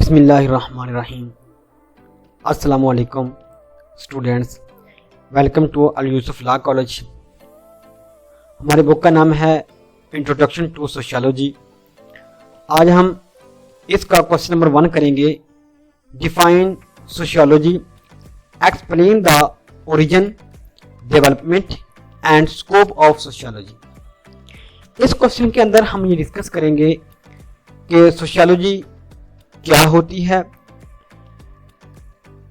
बिस्मिल्लाहिर्रहमानिर्रहीम। अस्सलामु अलैकुम students, welcome to Al Yusuf law college. हमारे बुक का नाम है इंट्रोडक्शन टू सोशियोलॉजी। आज हम इसका क्वेश्चन नंबर 1 करेंगे। Define sociology, explain the origin, development and scope of sociology. इस क्वेश्चन के अंदर हम ये डिस्कस करेंगे कि सोशियोलॉजी क्या होती है,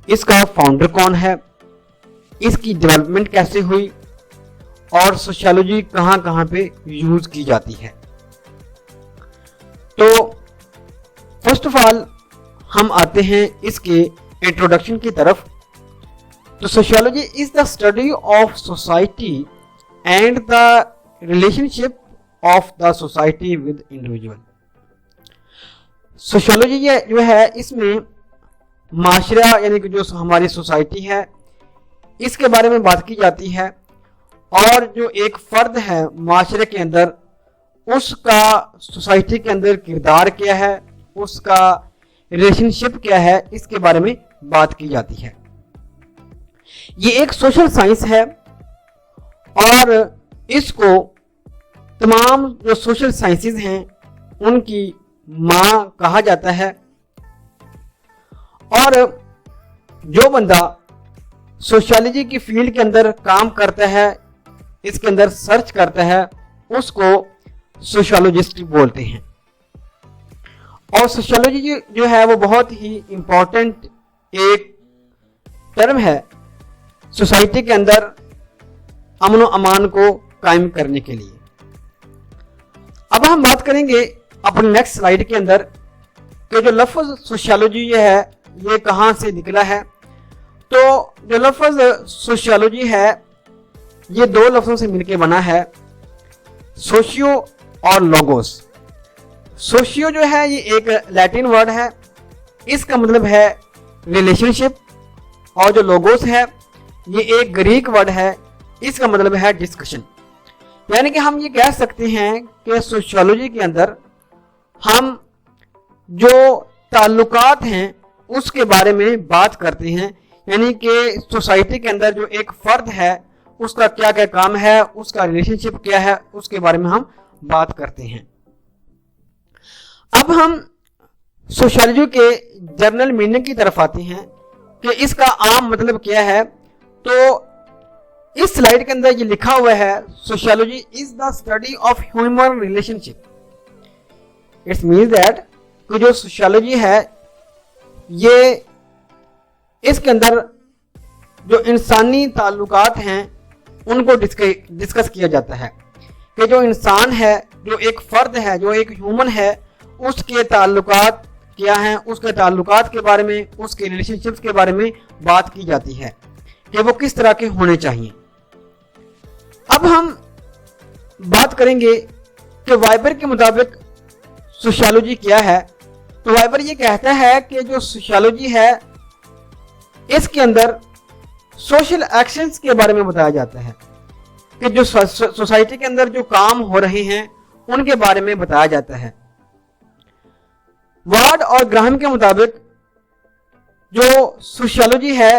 इसका फाउंडर कौन है, इसकी डेवलपमेंट कैसे हुई और सोशियोलॉजी कहाँ कहाँ पे यूज की जाती है। तो फर्स्ट ऑफ ऑल हम आते हैं इसके इंट्रोडक्शन की तरफ। तो sociology is the study of society and the relationship of the society with individual. Sociology जो है इसमें माशरा यानी कि जो हमारी सोसाइटी है इसके बारे में बात की जाती है, और जो एक फ़र्द है माशरे के अंदर उसका सोसाइटी के अंदर किरदार क्या है, उसका रिलेशनशिप क्या है, इसके बारे में बात की जाती है। ये एक सोशल साइंस है और इसको तमाम जो सोशल साइंसेस हैं उनकी माँ कहा जाता है। और जो बंदा सोशियोलॉजी की फील्ड के अंदर काम करता है, इसके अंदर सर्च करता है, उसको सोशियोलॉजिस्ट बोलते हैं। और सोशियोलॉजी जो है वो बहुत ही इम्पोर्टेंट एक टर्म है सोसाइटी के अंदर अमन व अमान को कायम करने के लिए। अब हम बात करेंगे अपने नेक्स्ट स्लाइड के अंदर कि जो लफ्ज़ सोशियोलॉजी ये है ये कहाँ से निकला है। तो जो लफ्ज़ सोशियोलॉजी है ये दो लफ्ज़ों से मिलकर बना है, सोशियो और लोगोस। सोशियो जो है ये एक लैटिन वर्ड है, इसका मतलब है रिलेशनशिप, और जो लोगोस है ये एक ग्रीक वर्ड है, इसका मतलब है डिस्कशन। यानी कि हम ये कह सकते हैं कि सोशियोलॉजी के अंदर हम जो ताल्लुकात हैं उसके बारे में बात करते हैं, यानी कि सोसाइटी के अंदर जो एक फ़र्द है उसका क्या क्या काम है, उसका रिलेशनशिप क्या है, उसके बारे में हम बात करते हैं। अब हम सोशियोलॉजी के जर्नल मीनिंग की तरफ आते हैं कि इसका आम मतलब क्या है। तो इस स्लाइड के अंदर ये लिखा हुआ है, sociology is the study of human relationship. It's means that कि जो सोशियोलॉजी है ये इसके अंदर जो इंसानी ताल्लुकात हैं उनको डिस्कस किया जाता है कि जो इंसान है, जो एक फ़र्द है, जो एक ह्यूमन है, उसके ताल्लुकात क्या हैं, उसके ताल्लुकात के बारे में, उसके रिलेशनशिप्स के बारे में बात की जाती है कि वो किस तरह के होने चाहिए। अब हम बात करेंगे कि वाइबर के मुताबिक सोशियोलॉजी क्या है। तो वाइबर ये कहता है कि जो सोशियोलॉजी है इसके अंदर सोशल एक्शंस के बारे में बताया जाता है कि जो सोसाइटी के अंदर जो काम हो रहे हैं उनके बारे में बताया जाता है। वार्ड और ग्राहम के मुताबिक जो सोशियोलॉजी है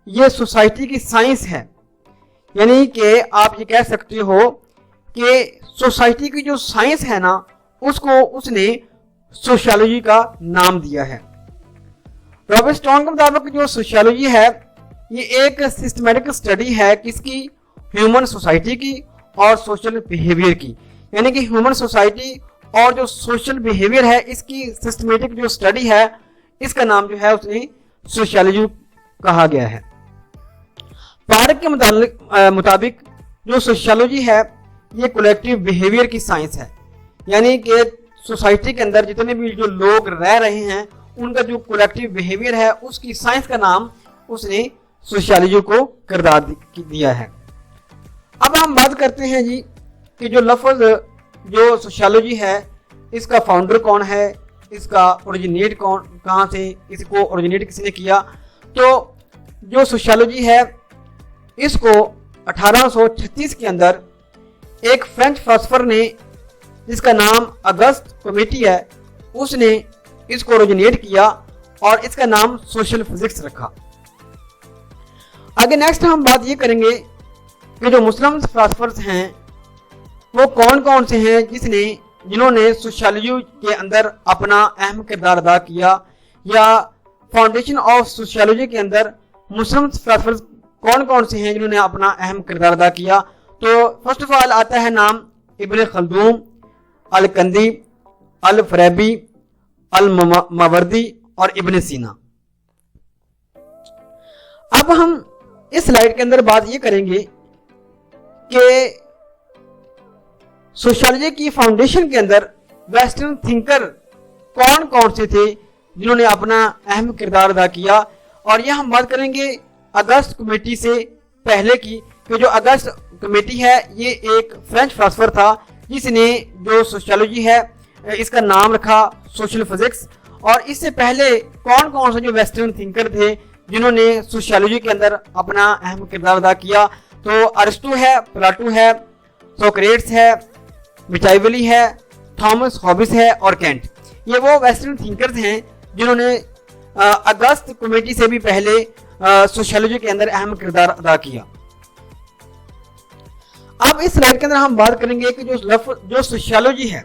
ये सोसाइटी की साइंस है, यानी कि आप ये कह सकते हो कि सोसाइटी की जो साइंस है ना उसको उसने सोशियोलॉजी का नाम दिया है। रॉबर्ट स्ट्रॉन्ग के मुताबिक जो सोशियोलॉजी है ये एक सिस्टमैटिक स्टडी है किसकी, ह्यूमन सोसाइटी की और सोशल बिहेवियर की। यानी कि ह्यूमन सोसाइटी और जो सोशल बिहेवियर है इसकी सिस्टमैटिक जो स्टडी है इसका नाम जो है उसने सोशियोलॉजी कहा गया है। पार्क के मुताबिक जो सोशियोलॉजी है ये कलेक्टिव बिहेवियर की साइंस है, यानी कि सोसाइटी के अंदर जितने भी जो लोग रह रहे हैं उनका जो कलेक्टिव बिहेवियर है उसकी साइंस का नाम उसने सोशियोलॉजी को किरदार दिया है। अब हम बात करते हैं जी कि जो लफ्ज़ जो सोशियोलॉजी है इसका फाउंडर कौन है, इसका ओरिजिनेट कहाँ से, इसको ओरिजिनेट किसने किया। तो जो सोशियोलॉजी है इसको 1836 के अंदर एक फ्रेंच फिलोसोफर ने जिसका नाम अगस्त कॉमेटी है उसने इसको ओरिजिनेट किया और इसका नाम सोशल फिजिक्स रखा। आगे नेक्स्ट हम बात ये करेंगे कि जो मुस्लिम फिलासफर्स हैं वो कौन कौन से हैं जिन्होंने सोशियोलॉजी के अंदर अपना अहम किरदार अदा किया, या फाउंडेशन ऑफ सोशियोलॉजी के अंदर मुस्लिम फिलासफर्स कौन कौन से हैं जिन्होंने अपना अहम किरदार अदा किया। तो फर्स्ट ऑफ ऑल आता है नाम इब्न खल्दून, अल कंदी, अल फरेबी, अल मावर्दी और इब्न सीना। अब हम इस स्लाइड के अंदर बात ये करेंगे कि सोशियोलॉजी की फाउंडेशन के अंदर वेस्टर्न थिंकर कौन कौन से थे जिन्होंने अपना अहम किरदार अदा किया। और यह हम बात करेंगे अगस्त कमेटी से पहले की, कि जो अगस्त कमेटी है ये एक फ्रेंच फिलासफर था जिसने जो सोशियोलॉजी है इसका नाम रखा सोशल फिजिक्स। और इससे पहले कौन कौन से जो वेस्टर्न थिंकर थे जिन्होंने सोशियोलॉजी के अंदर अपना अहम किरदार अदा किया। तो अरिस्टो है, प्लाटो है, सोक्रेट्स है, मिचाइवली है, थॉमस हॉबिस है और कैंट। ये वो वेस्टर्न थिंकर्स हैं जिन्होंने अगस्त कमेटी से भी पहले सोशियोलॉजी के अंदर अहम किरदार अदा किया। अब इस स्लाइड के अंदर हम बात करेंगे कि जो सोशियोलॉजी है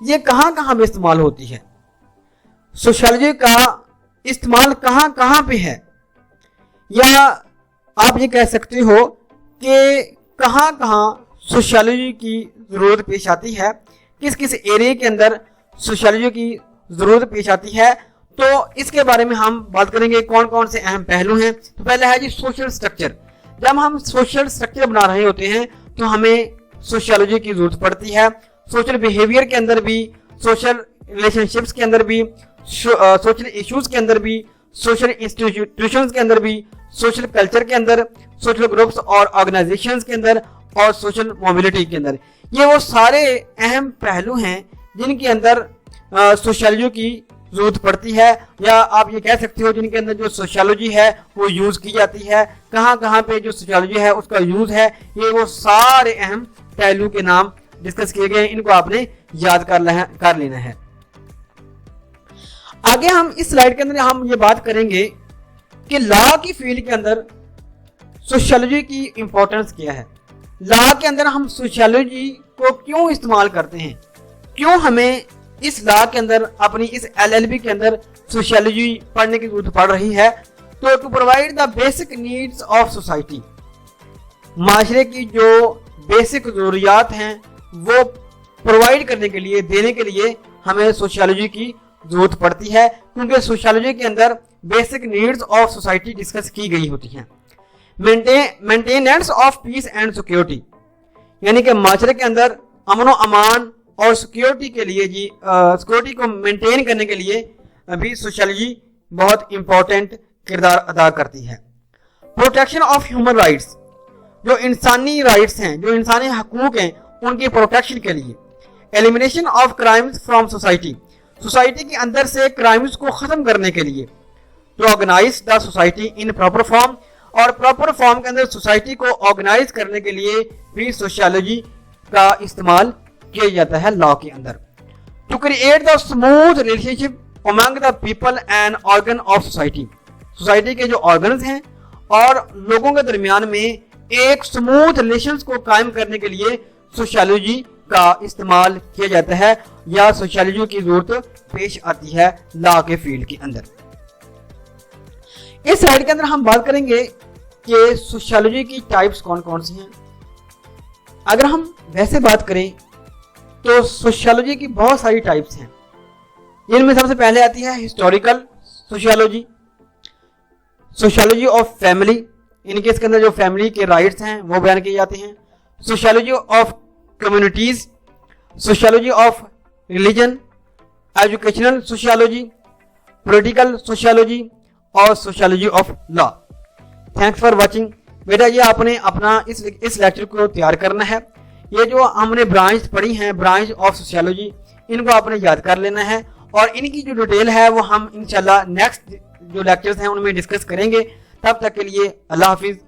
ये कहां कहां में इस्तेमाल होती है, सोशियोलॉजी का इस्तेमाल कहां कहां पे है, या आप ये कह सकते हो कि कहां कहां सोशियोलॉजी की जरूरत पेश आती है, किस किस एरिया के अंदर सोशियोलॉजी की जरूरत पेश आती है। तो इसके बारे में हम बात करेंगे कौन कौन से अहम पहलू हैं। तो पहला है जी सोशल स्ट्रक्चर। जब हम सोशल स्ट्रक्चर बना रहे होते हैं तो हमें सोशियोलॉजी की जरूरत पड़ती है। सोशल बिहेवियर के अंदर भी, सोशल रिलेशनशिप्स के अंदर भी, सोशल इश्यूज के अंदर भी, सोशल इंस्टीट्यूशंस के अंदर भी, सोशल कल्चर के अंदर, सोशल ग्रुप्स और ऑर्गेनाइजेशंस के अंदर और सोशल मोबिलिटी के अंदर। ये वो सारे अहम पहलू हैं जिनके अंदर सोशियोलॉजी की जरूरत पड़ती है, या आप ये कह सकते हो जिनके अंदर जो सोशियोलॉजी है वो यूज की जाती है। कहाँ कहाँ पे जो सोशियोलॉजी है उसका यूज है, ये वो सारे अहम पहलू के नाम डिस्कस किए गए हैं, इनको आपने याद कर लेना है। आगे हम इस स्लाइड के अंदर हम ये बात करेंगे कि लॉ की फील्ड के अंदर सोशियोलॉजी की इंपॉर्टेंस क्या है। लॉ के अंदर हम सोशियोलॉजी को क्यों इस्तेमाल करते हैं, क्यों हमें इस लॉ के अंदर अपनी इस LLB के अंदर सोशियोलॉजी पढ़ने की जरूरत पड़ रही है। तो to provide the basic needs of society, माशरे की जो बेसिक जरूरियात हैं वो प्रोवाइड करने के लिए, देने के लिए हमें सोशियोलॉजी की जरूरत पड़ती है, क्योंकि सोशियोलॉजी के अंदर basic needs of society discuss की गई होती हैं। Maintenance of peace and security, यानी कि माशरे के अंदर अमन व अमान और सिक्योरिटी के लिए सिक्योरिटी को मेंटेन करने के लिए भी सोशियोलॉजी बहुत इंपॉर्टेंट किरदार अदा करती है। प्रोटेक्शन ऑफ ह्यूमन राइट्स, जो इंसानी राइट्स हैं, जो इंसानी हकूक हैं, उनकी प्रोटेक्शन के लिए। Elimination of crimes from society, society के अंदर से क्राइम्स को खत्म करने के लिए। To organise the society in proper form, और प्रॉपर फॉर्म के अंदर सोसाइटी को ऑर्गेनाइज करने के लिए भी सोशियोलॉजी का इस्तेमाल किया जाता है लॉ के अंदर। To create the smooth relationship among the people and organ of society, society के जो ऑर्गन्स हैं और लोगों के दरमियान में एक स्मूथ रिलेशंस को कायम करने के लिए सोशियोलॉजी का इस्तेमाल किया जाता है, या सोशियोलॉजी की जरूरत पेश आती है लॉ के फील्ड के अंदर। इस स्लाइड के अंदर हम बात करेंगे कि सोशियोलॉजी की टाइप्स कौन कौन सी हैं। अगर हम वैसे बात करें तो सोशियोलॉजी की बहुत सारी टाइप्स हैं, जिनमें सबसे पहले आती है historical sociology, sociology of family, इनके इसके अंदर जो फैमिली के राइट्स हैं वो बयान किए जाते हैं। Sociology of communities, sociology of religion, educational sociology, political sociology और sociology of law. Thanks for watching. बेटा ये आपने अपना इस लेक्चर को तैयार करना है। ये जो हमने ब्रांच पढ़ी हैं, ब्रांच ऑफ सोशियोलॉजी, इनको आपने याद कर लेना है, और इनकी जो डिटेल है वो हम इंशाल्लाह नेक्स्ट जो लेक्चर्स हैं उनमें डिस्कस करेंगे। तब तक के लिए अल्लाह हाफिज।